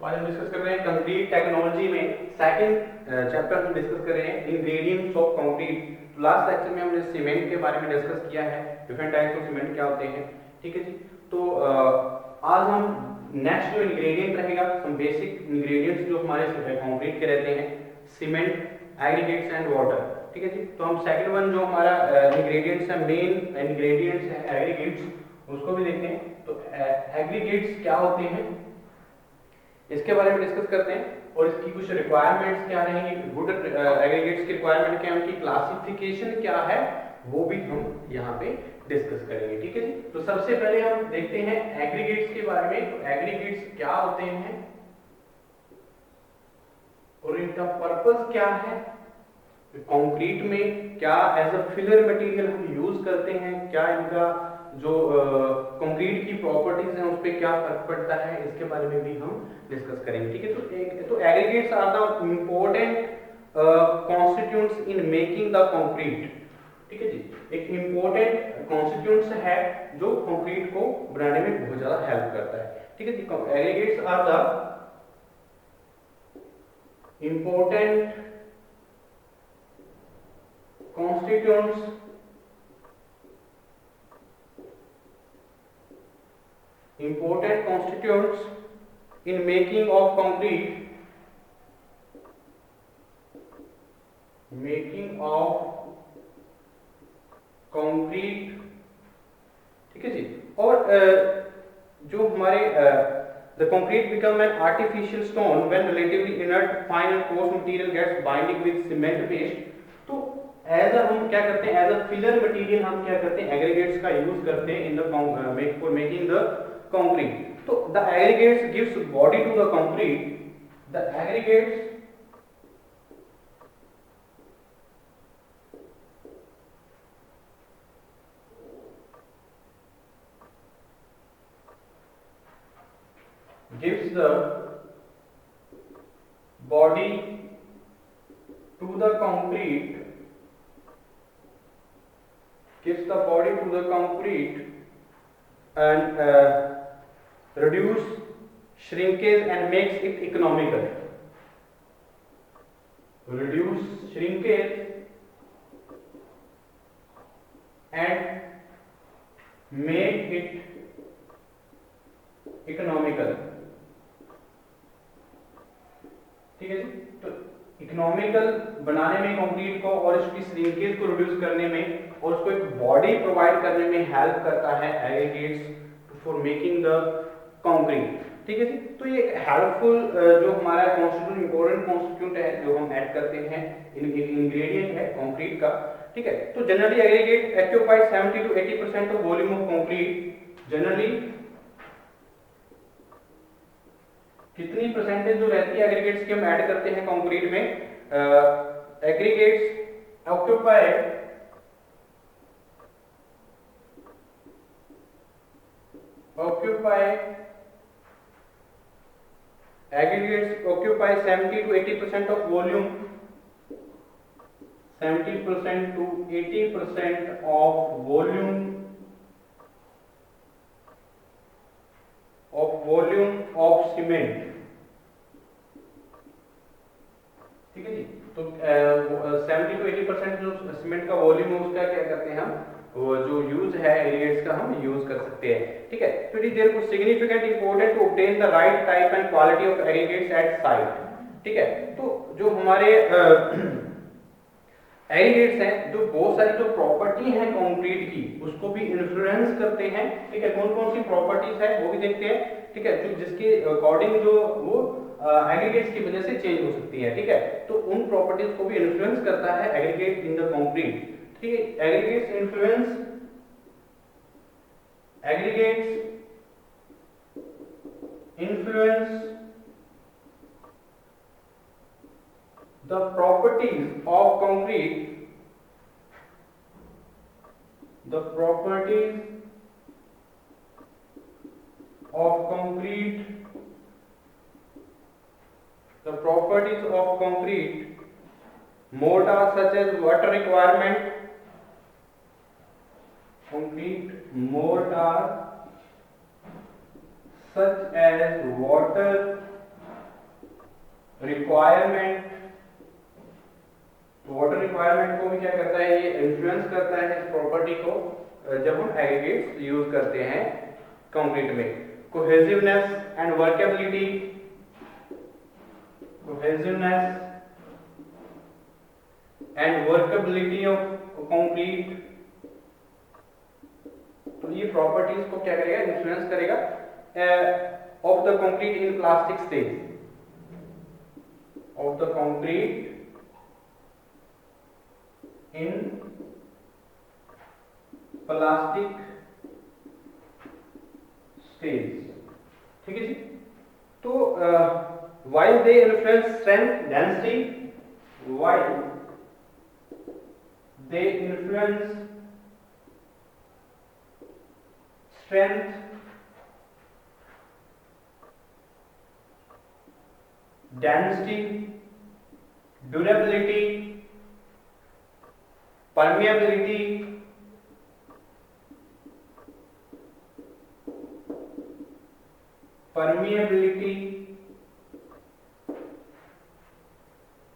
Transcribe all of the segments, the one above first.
आज हम डिस्कस कर रहे हैं कंक्रीट टेक्नोलॉजी में सेकंड चैप्टर हम डिस्कस कर रहे हैं ingredients of concrete. Last lecture में हमने सीमेंट के बारे में डिस्कस किया है, डिफरेंट टाइप्स ऑफ सीमेंट क्या होते हैं। ठीक है जी। तो आज हम नेक्स्ट जो इंग्रेडिएंट रहेगा, हम बेसिक इंग्रेडिएंट्स जो हमारे कंक्रीट के रहते हैं, सीमेंट, एग्रीगेट्स एंड वाटर। ठीक है जी। तो हम सेकंड वन जो हमारा इंग्रेडिएंट्स है, मेन इंग्रेडिएंट्स है एग्रीगेट्स, उसको भी देखते हैं। तो एग्रीगेट्स क्या होते हैं इसके बारे में डिस्कस करते हैं, और इसकी कुछ रिक्वायरमेंट्स क्या रहेंगी, गुड एग्रीगेट्स की रिक्वायरमेंट क्या है, उनकी क्लासिफिकेशन क्या है, वो भी हम यहाँ पे डिस्कस करेंगे। ठीक है जी। तो सबसे पहले हम देखते हैं एग्रीगेट्स के बारे में। तो एग्रीगेट्स क्या होते हैं और इनका पर्पस क्या है, कंक्रीट में क्या एज अ फिलर मटेरियल हम यूज करते हैं, क्या इनका जो कंक्रीट की प्रॉपर्टीज हैं उस पर क्या फर्क पड़ता है, इसके बारे में भी हम डिस्कस करेंगे। ठीक है। तो aggregates are the important constituents in making the concrete. ठीक है जी। एक इंपॉर्टेंट कॉन्स्टिट्यूएंट्स है जो कंक्रीट को बनाने में बहुत ज्यादा हेल्प करता है। ठीक है जी। Aggregates are the important constituents in making of concrete। ठीक है जी। और जो हमारे the concrete become an artificial stone when relatively inert fine and coarse material gets binding with cement paste। तो एज हम क्या करते हैं, एज अ फिलर मटेरियल हम क्या करते हैं, एग्रीगेट्स का यूज करते हैं in the for making the concrete. तो the aggregates gives body to the concrete. The aggregates gives the body to the concrete, and reduce shrinkage and makes it economical। reduce shrinkage and make it economical। ठीक है जी। तो economical बनाने में concrete को और इसकी श्रिंकेज को रिड्यूस करने में और उसको एक बॉडी प्रोवाइड करने में हेल्प करता है aggregates for making the concrete. ठीक है जी। तो ये एक हेल्पफुल जो हमारा कॉन्स्टिट्यूएंट, इंपॉर्टेंट कॉन्स्टिट्यूएंट है जो हम ऐड करते हैं, इंग्रेडिएंट है कंक्रीट का। ठीक है। तो generally aggregate occupied 70 to 80% of volume of concrete. Generally कितनी परसेंटेज जो रहती है एग्रीगेट्स की हम ऐड करते हैं कंक्रीट में, aggregates occupy 70 to 80% of volume, 70% to 80% of volume of cement। ठीक है जी। तो 70 to 80% जो सीमेंट का वॉल्यूम है उसका क्या करते हैं हम, वो जो यूज है एग्रीगेट्स का हम यूज कर सकते हैं। ठीक है। तो it is therefore significant important to obtain the right type and quality of aggregates at site. ठीक है। तो जो हमारे एग्रीगेट्स हैं, जो बहुत सारी जो प्रॉपर्टी है कंक्रीट की उसको भी इन्फ्लुएंस करते हैं। ठीक है। कौन कौन सी प्रॉपर्टीज है वो भी देखते हैं। ठीक है। जो जिसके अकॉर्डिंग जो वो एग्रीगेट्स की वजह से चेंज हो सकती है। ठीक है। तो उन प्रॉपर्टीज को भी इन्फ्लुएंस करता है एग्रीगेट इन द कंक्रीट। ठीक है। Aggregates influence the properties of concrete, the properties of concrete mortar such as water requirement, mortar such as water requirement, तो वाटर रिक्वायरमेंट को भी क्या करता है, ये इन्फ्लुएंस करता है इस प्रॉपर्टी को जब हम एग्रीगेट्स यूज करते हैं कंक्रीट में। Cohesiveness and workability, cohesiveness and workability of concrete, तो ये प्रॉपर्टीज को क्या करेगा, इन्फ्लुएंस करेगा of the concrete in plastic stage, of the concrete in plastic stage. ठीक है जी। तो while they influence strength, density, while they influence strength, density, durability, permeability,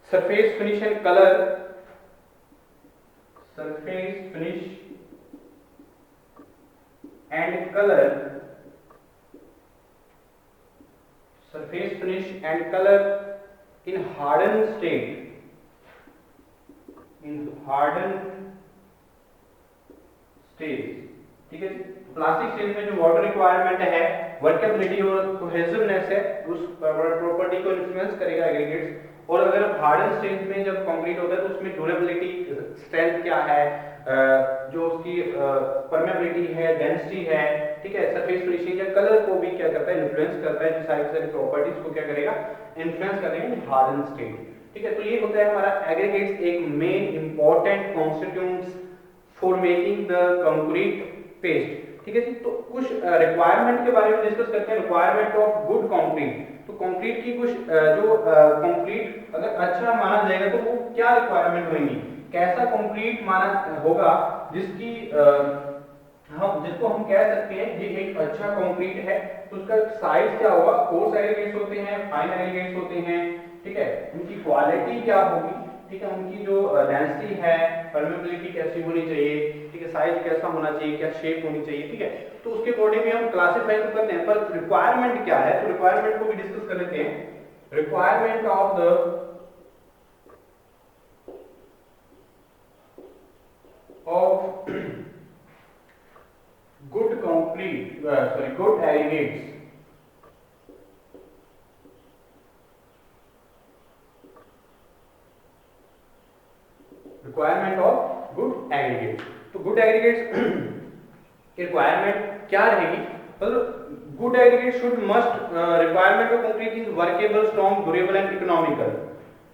surface finish and color, surface finish and color, surface finish and color in hardened state, in hardened stage। ठीक है, plastic stage में जो water requirement है, workability और cohesiveness है, उस property को influence करेगा एग्रीगेट्स। और अगर हार्डन स्टेज में जब कंक्रीट होता है तो उसमें ड्यूरेबिलिटी, स्ट्रेंथ क्या है, जो उसकी परमेबिलिटी है, डेंसिटी है, ठीक है, सरफेस फिनिशिंग या कलर को भी क्या करता है, इन्फ्लुएंस करता है। जो सारी प्रॉपर्टीज को क्या करेगा, इन्फ्लुएंस करेगा हार्डन स्टेज। ठीक है, तो ये होता है हमारा एग्रीगेट्स एक main important constituents for making the concrete paste. ठीक है जी। तो कुछ रिक्वायरमेंट के बारे में डिस्कस करते हैं, रिक्वायरमेंट ऑफ गुड कंक्रीट। तो कंक्रीट की कुछ जो कंक्रीट अगर अच्छा माना जाएगा तो वो क्या रिक्वायरमेंट होंगी, कैसा कंक्रीट माना होगा जिसको हम कह सकते हैं ये एक अच्छा कंक्रीट है। तो उसका साइज क्या होगा, कोर्स एग्रीगेट्स होते हैं, फाइन एग्रीगेट्स होते हैं, ठीक है, उनकी क्वालिटी क्या होगी, ठीक है, उनकी जो डेंसिटी है, परमेबिलिटी कैसी होनी चाहिए, ठीक है, साइज कैसा होना चाहिए, क्या शेप होनी चाहिए, ठीक है। तो उसके अकॉर्डिंग भी हम क्लासिफाई तो करते हैं, पर रिक्वायरमेंट क्या है, तो रिक्वायरमेंट को भी डिस्कस कर लेते हैं। Requirement of the of good concrete, good aggregates, requirement of good aggregates. तो गुड एग्रीगेट्स की रिक्वायरमेंट क्या रहेगी, मतलब good aggregate should must requirement of concrete is workable, strong, durable and economical.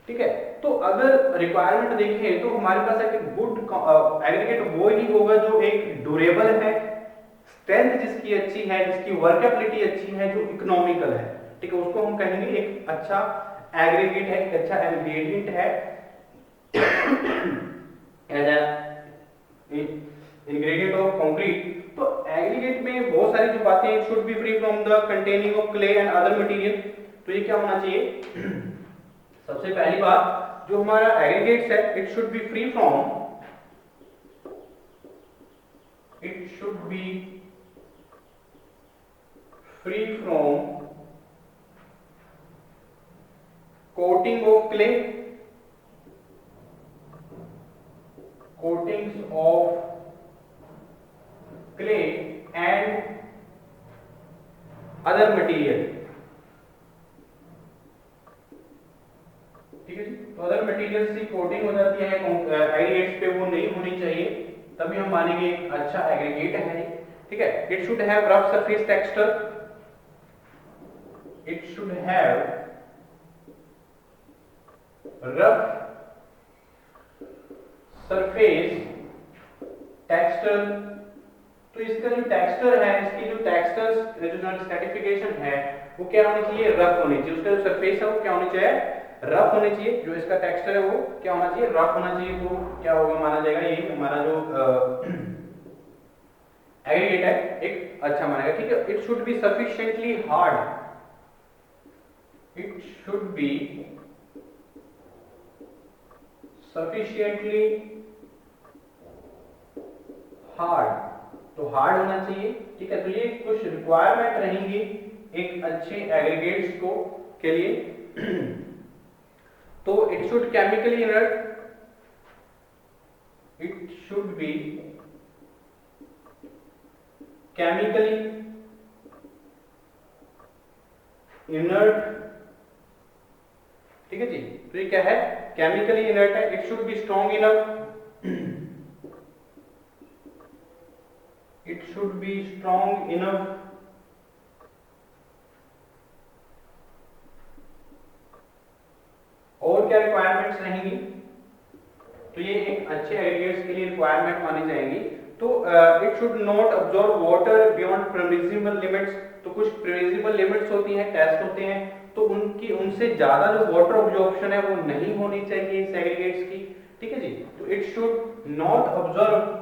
ठीक है, तो अगर रिक्वायरमेंट देखें तो हमारे पास एक गुड एग्रीगेट वो ही होगा जो एक ड्यूरेबल है, स्ट्रेंथ जिसकी अच्छी है, जिसकी वर्केबिलिटी अच्छी है, जो इकोनॉमिकल है। ठीक है, उसको हम कहेंगे एक अच्छा एग्रीगेट है, एक अच्छा एग्रीगेट है एज इंग्रेडिएंट ऑफ कंक्रीट। तो एग्रीगेट में बहुत सारी जो बातें, it should be free from the containing of clay and other material. तो ये क्या होना चाहिए, सबसे पहली बात जो हमारा एग्रीगेट्स है, it should be free from, it should be free from coating of clay, coatings of clay and other material। ठीक है जी, तो अदर मटेरियल्स की कोटिंग हो जाती है एग्रीगेट्स पे, वो नहीं होनी चाहिए, तभी हम मानेंगे एक अच्छा एग्रीगेट है। ठीक है, it should have rough surface texture, it should have rough surface texture. तो इसका जो टेक्सचर है, इसकी जो टेक्सचर जो स्ट्रैटिफिकेशन है वो क्या होनी चाहिए, रफ होनी चाहिए। उसका जो सरफेस है वो क्या होनी चाहिए, रफ होनी चाहिए। जो इसका टेक्सचर है वो क्या होना चाहिए, रफ होना चाहिए। तो क्या होगा, माना जाएगा यही हमारा जो एग्रीगेट है एक अच्छा मानेगा, ठीक है। It should be sufficiently hard, it should be sufficiently hard, तो हार्ड होना चाहिए, ठीक है। तो ये कुछ रिक्वायरमेंट रहेंगी एक अच्छे एग्रीगेट्स को के लिए। तो it should chemically inert, it should be chemically inert, ठीक है जी। तो ये क्या है, केमिकली इनर्ट है। It should be strong enough, it should be strong enough, और क्या रिक्वायरमेंट्स रहेंगी, तो ये एक अच्छे एग्रीगेट्स के लिए रिक्वायरमेंट मानी जाएंगी। तो it should not absorb water beyond permissible limits, तो कुछ परमिसिबल लिमिट्स होती हैं, टेस्ट होते हैं, तो उनकी उनसे ज्यादा जो वाटर ऑब्जॉर्प्शन है वो नहीं होनी चाहिए इस एग्रीगेट्स की, ठीक है जी। तो it should not observe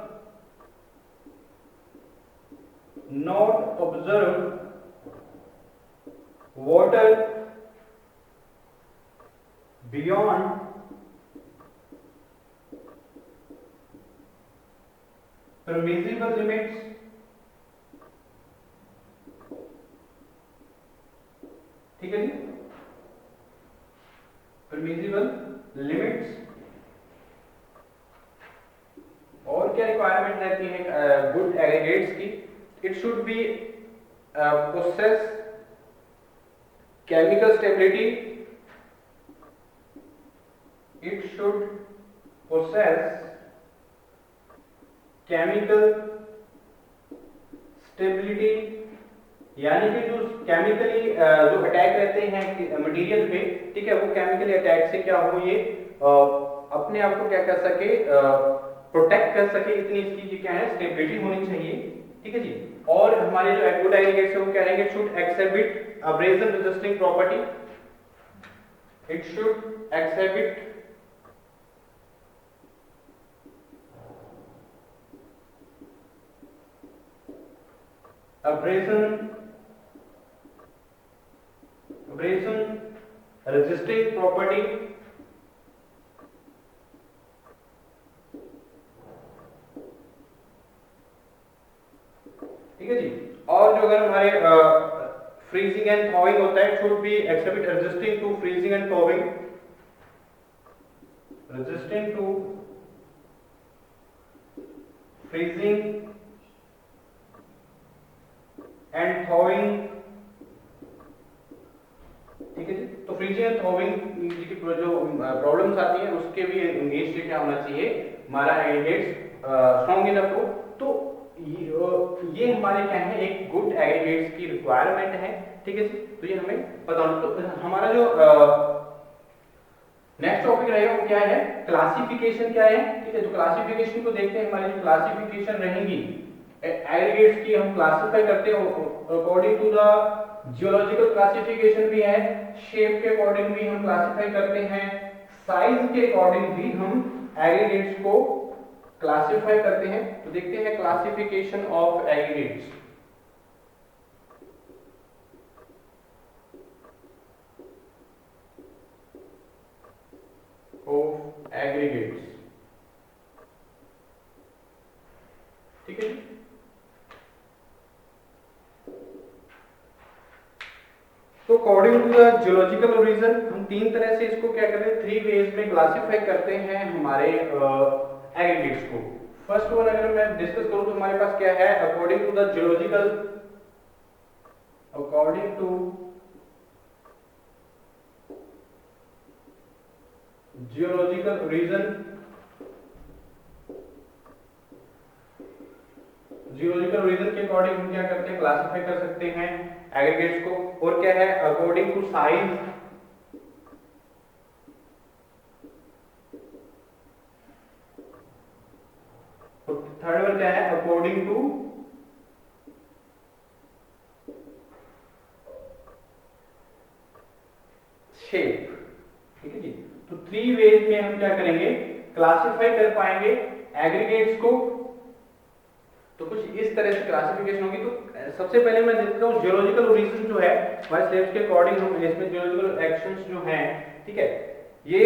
water beyond permissible limits, ठीक है जी, permissible limits। और क्या रिक्वायरमेंट रहती है गुड एग्रीगेट्स की, it should be possess chemical stability, it should possess chemical stability, यानी कि जो केमिकली जो अटैक रहते हैं मटेरियल पे, ठीक है, वो केमिकली अटैक से क्या हो, ये अपने आप को क्या कर सके, प्रोटेक्ट कर सके, इतनी इसकी क्या है स्टेबिलिटी होनी चाहिए, ठीक है जी। और हमारे जो गुड एग्रीगेट्स है वो क्या रहेंगे, should exhibit abrasion resisting property, it should exhibit abrasion resisting property, ठीक है जी। और जो अगर हमारे फ्रीजिंग एंड थॉविंग होता है, should be exhibit resisting to freezing and thawing, resisting to freezing and thawing, ठीक है जी। तो फ्रीजिंग एंड थॉविंग की जो प्रॉब्लम्स आती हैं उसके भी इंगेज से क्या होना चाहिए, हमारा एग्रीगेट्स स्ट्रॉन्ग इनफ हो। तो ये हमारे क्या है एक गुड एग्रीगेट्स की रिक्वायरमेंट है, ठीक है जी। तो ये हमें पता होना। तो हमारा जो नेक्स्ट टॉपिक रहेगा वो क्या है, क्लासिफिकेशन क्या है, ठीक है। तो क्लासिफिकेशन को देखते हैं, हमारी जो क्लासिफिकेशन रहेंगी एग्रीगेट्स की, हम क्लासिफाई करते हैं according to the geological classification भी है, शेप के अकॉर्डिंग भी हम क्लासिफाई करते हैं, साइज के अकॉर्डिंग भी हम एग्रीगेट्स को क्लासिफाई करते हैं। तो देखते हैं classification of aggregates, of aggregates, ठीक है। तो according to the geological origin हम तीन तरह से इसको क्या करते हैं, थ्री वेज में क्लासिफाई करते हैं हमारे एग्रीगेट्स को। फर्स्ट वन अगर मैं डिस्कस करूं तो हमारे पास क्या है, according to the geological, according to geological origin, geological origin के अकॉर्डिंग हम क्या करते हैं, क्लासिफाई कर सकते हैं एग्रीगेट्स को। और क्या है, according to size, third one क्या है, अकॉर्डिंग टू शेप, ठीक है जी। तो थ्री वेज में हम क्या करेंगे, क्लासिफाई कर पाएंगे एग्रीगेट्स को। तो कुछ इस तरह से क्लासिफिकेशन होगी। तो सबसे पहले मैं देखता हूँ जियोलॉजिकल ओरिजिन जो है हमारे सिलेबस के अकॉर्डिंग हम इसमें जियोलॉजिकल एक्शंस जो हैं, ठीक है, ये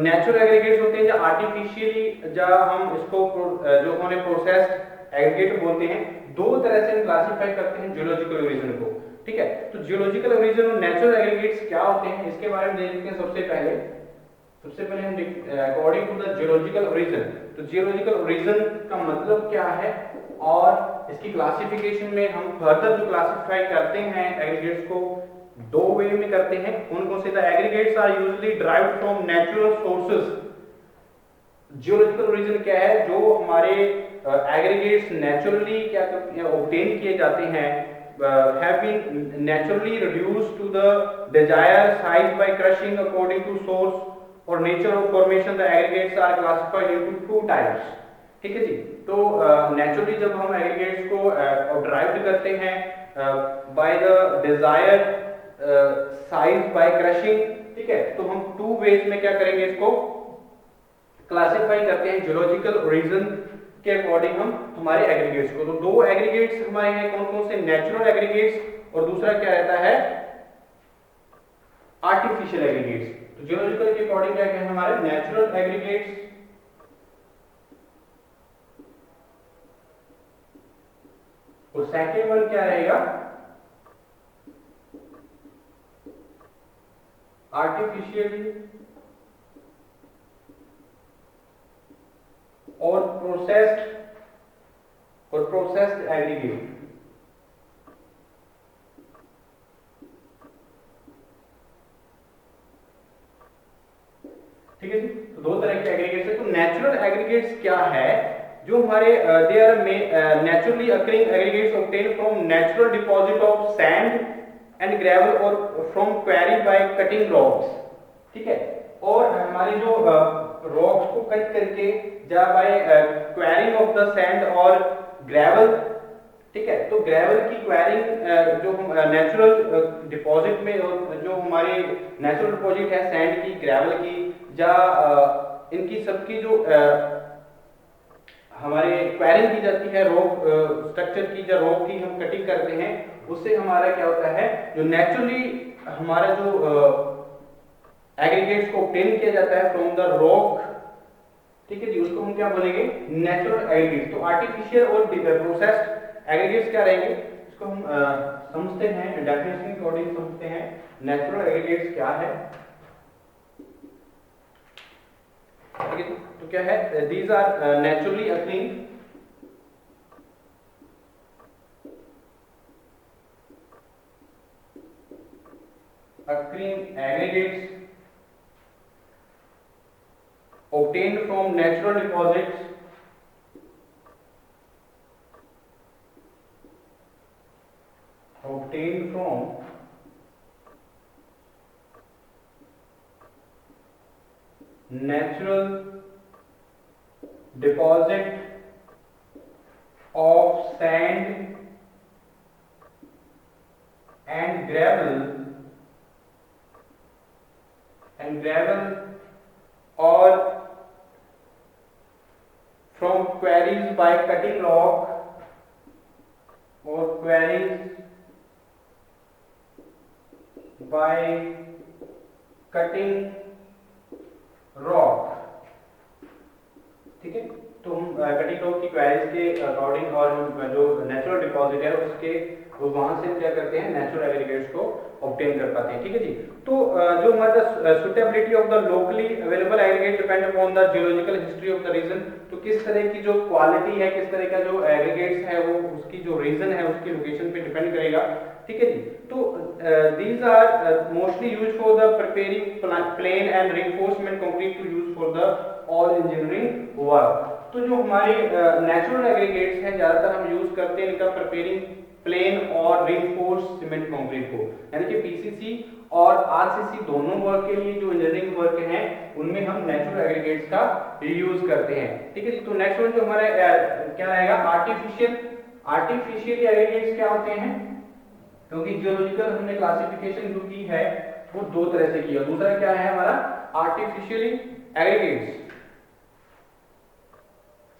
नेचुरल एग्रीगेट्स होते हैं या आर्टिफिशियली या हम इसको जो हमारे प्रोसेस्ड एग्रीगेट बोलते हैं। दो तरह से हम क्लासिफाई करते हैं जियोलॉजिकल ओरिजिन को, ठीक है। तो जियोलॉजिकल ओरिजिन और नेचुरल एग्रीगेट्स क्या होते हैं इसके बारे में देखते हैं। सबसे पहले हम according to the geological origin, तो जियोलॉजिकल ओरिजिन का मतलब क्या है और इसकी क्लासिफिकेशन में हम फर्दर जो क्लासिफाई करते हैं एग्रीगेट्स को दो वे में करते हैं। कौन से? The aggregates are usually derived from natural sources. Geological origin क्या है? जो हमारे एग्रीगेट्स नेचुरली क्या ऑब्टेन किए जाते हैं, have been naturally reduced to the desired size by crushing according to source or nature of formation. The aggregates are classified into two types, ठीक है जी। तो नेचुरली जब हम एग्रीगेट्स को ड्राइव करते हैं by the desired size by crushing, ठीक है, तो हम टू वेज में क्या करेंगे, इसको क्लासिफाई करते हैं जियोलॉजिकल ओरिजिन के अकॉर्डिंग हम हमारे एग्रीगेट्स को। तो दो एग्रीगेट्स हमारे हैं, कौन कौन से? नेचुरल एग्रीगेट्स और दूसरा क्या रहता है? Artificial aggregates. तो जियोलॉजिकल के अकॉर्डिंग क्या है हमारे? नेचुरल एग्रीगेट्स और सेकेंड वन क्या रहेगा? आर्टिफिशियली और प्रोसेस्ड एग्रीगेट। ठीक है जी। तो दो तरह के एग्रीगेट्स है। तो नेचुरल एग्रीगेट्स क्या है? जो हमारे they are naturally occurring aggregates obtain from natural deposit of sand and gravel और from quarry by cutting rocks, ठीक है। और हमारे जो रॉक्स को कट करके या by quarrying of the sand और ग्रेवल, ठीक है। तो ग्रेवल की क्वेरिंग जो नेचुरल डिपॉजिट में, जो हमारे नेचुरल डिपॉजिट है सैंड की, ग्रेवल की, या इनकी सबकी जो हमारे क्वेरिंग की जाती है रॉक स्ट्रक्चर की, या रॉक की हम कटिंग करते हैं, उससे हमारा क्या होता है, जो नेचुरली हमारा जो एग्रीगेट्स को ऑब्टेन किया जाता है फ्रॉम द रॉक, ठीक है जी, उसको हम क्या बोलेंगे? Natural aggregates. तो आर्टिफिशियल और प्रोसेस्ड एग्रीगेट्स क्या रहेंगे, इसको हम समझते हैं, डेफिनेशन के अकॉर्डिंग समझते हैं। नेचुरल एग्रीगेट्स क्या है, ठीक है। तो क्या है? These are naturally occurring aggregates obtained from natural deposits of sand and gravel or from quarries by cutting rock or quarries by cutting rock, ठीक है। तो हम कटिंग रॉक की क्वेरीज के अकॉर्डिंग और हम जो नेचुरल डिपॉजिट है उसके वहां से क्या करते हैं, नेचुरल एग्रीगेट्स को ऑब्टेन कर पाते हैं, ठीक है जी। तो जो हमारा suitability of the locally available aggregate depend upon the geological history of the region. तो किस तरह की जो क्वालिटी है, किस तरह का जो एग्रीगेट्स है, वो उसकी जो रीजन है उसकी लोकेशन पे डिपेंड करेगा, ठीक है जी। तो these are mostly used for the preparing plain and reinforcement concrete to use for the all engineering work. तो जो हमारे नेचुरल एग्रीगेट्स हैं ज्यादातर हम यूज करते हैं इनका प्रिपेयरिंग प्लेन और रिइंफोर्स सीमेंट कंक्रीट को, यानी कि पीसीसी और आरसीसी दोनों वर्क के लिए जो इंजीनियरिंग वर्क हैं उनमें हम नेचुरल एग्रीगेट्स का यूज करते हैं, ठीक है जी। तो नेक्स्ट वन जो हमारे क्या रहेगा, आर्टिफिशियल एग्रीगेट्स क्या होते हैं, क्योंकि जियोलॉजिकल हमने क्लासिफिकेशन जो की है वो दो तरह से की है। दूसरा क्या है हमारा, आर्टिफिशियली एग्रीगेट्स।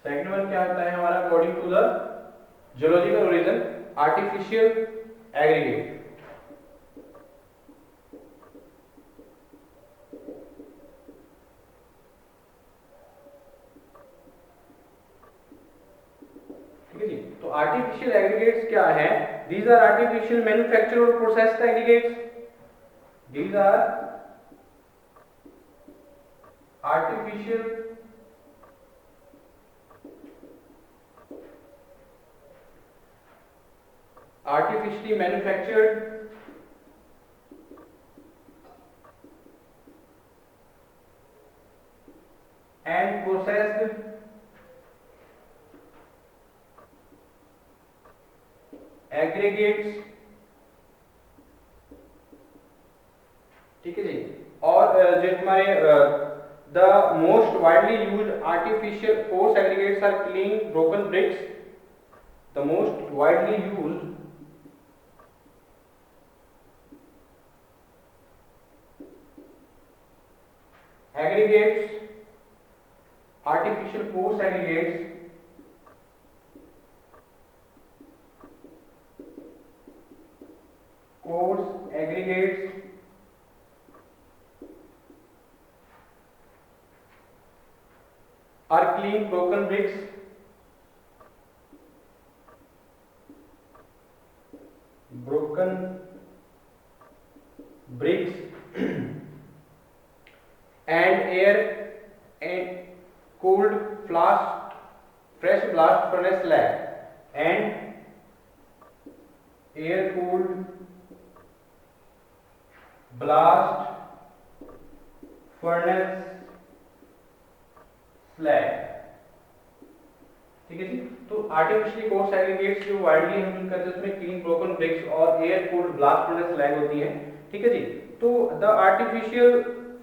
सेकंड वन क्या होता है हमारा, according to the geological origin, artificial aggregate. ठीक है जी, तो आर्टिफिशियल एग्रीगेट्स क्या है? दीज आर आर्टिफिशियल मैन्युफैक्चर और processed aggregates. These are artificial artificially manufactured and processed aggregates। ठीक है जी, और जो हमारे the most widely used artificial coarse aggregates are clean broken bricks. The most widely used aggregates, artificial coarse aggregates, coarse aggregates are clean broken bricks, broken bricks and air and cooled blast fresh blast furnace slag and air cooled blast furnace slag। ठीक है जी, तो artificially course aggregates जो widely हम use करते हैं उसमें clean broken BRICS और air cooled blast furnace slag होती है। ठीक है जी, तो द आर्टिफिशियल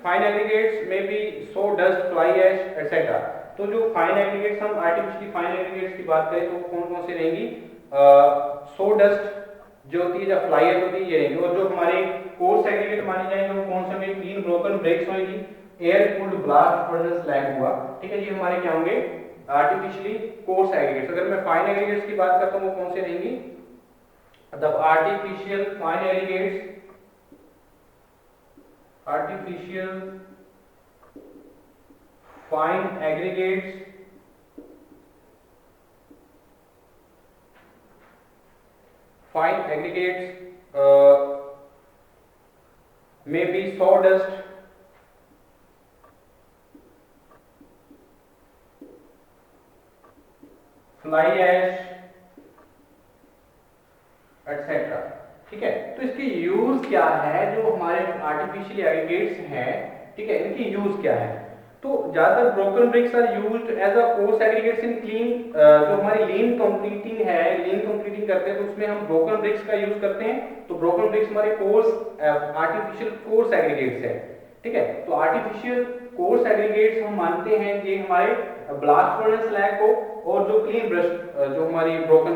फाइन एग्रीगेट्स में बी सो डस्ट फ्लाई ऐश एटसेट्रा। तो जो फाइन एग्रीगेट्स, हम आर्टिफिशियली फाइन एग्रीगेट्स की बात करें तो कौन कौन से रहेंगी? सो डस्ट जो होती है, या फ्लाई ऐश होती है, ये रहेंगी। और जो हमारे कोर्स एग्रीगेट माने जाएंगे वो कौन से होंगे? क्लीन ब्रोकन ब्रिक्स होंगी, air cooled blast furnace slag हुआ। ठीक है जी, हमारे क्या होंगे? Artificially course aggregates. अगर मैं फाइन एग्रीगेट्स की बात करता हूं वो कौन से रहेंगी? The artificial fine aggregates, artificial fine aggregates may be sawdust, fly ash etcetera. ठीक है, तो इसके यूज क्या है? जो हमारे आर्टिफिशियल एग्रीगेट्स हैं, ठीक है, इनकी यूज क्या है? तो ज्यादातर broken bricks are used as a coarse aggregates in clean, जो हमारी लीन कंप्लीटिंग है, लीन कंप्लीटिंग करते हैं तो उसमें हम ब्रोकन ब्रिक्स का यूज करते हैं। तो ब्रोकन ब्रिक्स हमारे कोर्स आर्टिफिशियल कोर्स एग्रीगेट्स है। ठीक है, तो आर्टिफिशियल कोर्स एग्रीगेट्स हम मानते हैं कि हमारे ब्लास्ट फर्नेस स्लैग को, और जो क्लीन ब्रश जो हमारी ब्रोकन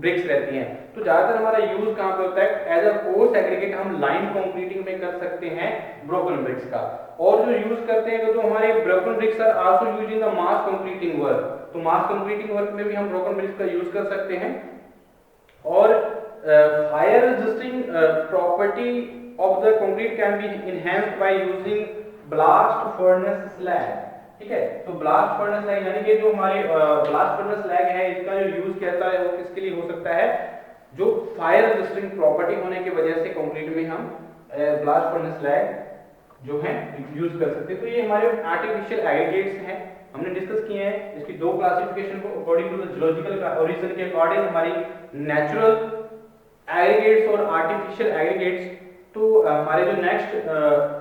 ब्रिक्स रहती हैं। तो ज्यादातर हमारा यूज कहां पे होता है? एज अ कोर्स एग्रीगेट हम लाइन कंक्रीटिंग में कर सकते हैं ब्रोकन ब्रिक्स का। और जो यूज करते हैं तो हमारे broken bricks are also used in the mass concreting work. तो मास कंक्रीटिंग वर्क में भी हम ब्रोकन ब्रिक्स का यूज कर सकते हैं। और fire resisting property of the concrete can be enhanced by using blast furnace slag. ठीक है, तो ब्लास्ट फर्नेस स्लैग यानी कि जो हमारे ब्लास्ट फर्नेस स्लैग है, इसका जो यूज कहता है वो किसके लिए हो सकता है? जो फायर रेजिस्टिंग प्रॉपर्टी होने की वजह से कंक्रीट में हम ब्लास्ट फर्नेस स्लैग जो है यूज कर सकते हैं। तो ये हमारे आर्टिफिशियल एग्रीगेट्स हैं, हमने डिस्कस किए हैं। इसकी दो क्लासिफिकेशन को according to the geological origin के अकॉर्डिंग, हमारी नेचुरल एग्रीगेट्स और आर्टिफिशियल एग्रीगेट्स। तो हमारे जो नेक्स्ट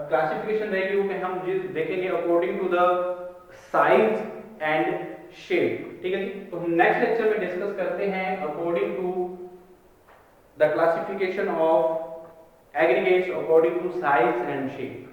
क्लासिफिकेशन रहेगी वो हम देखेंगे according to the size and shape. ठीक है जी, तो हम नेक्स्ट लेक्चर में डिस्कस करते हैं according to the classification of aggregates according to size and shape।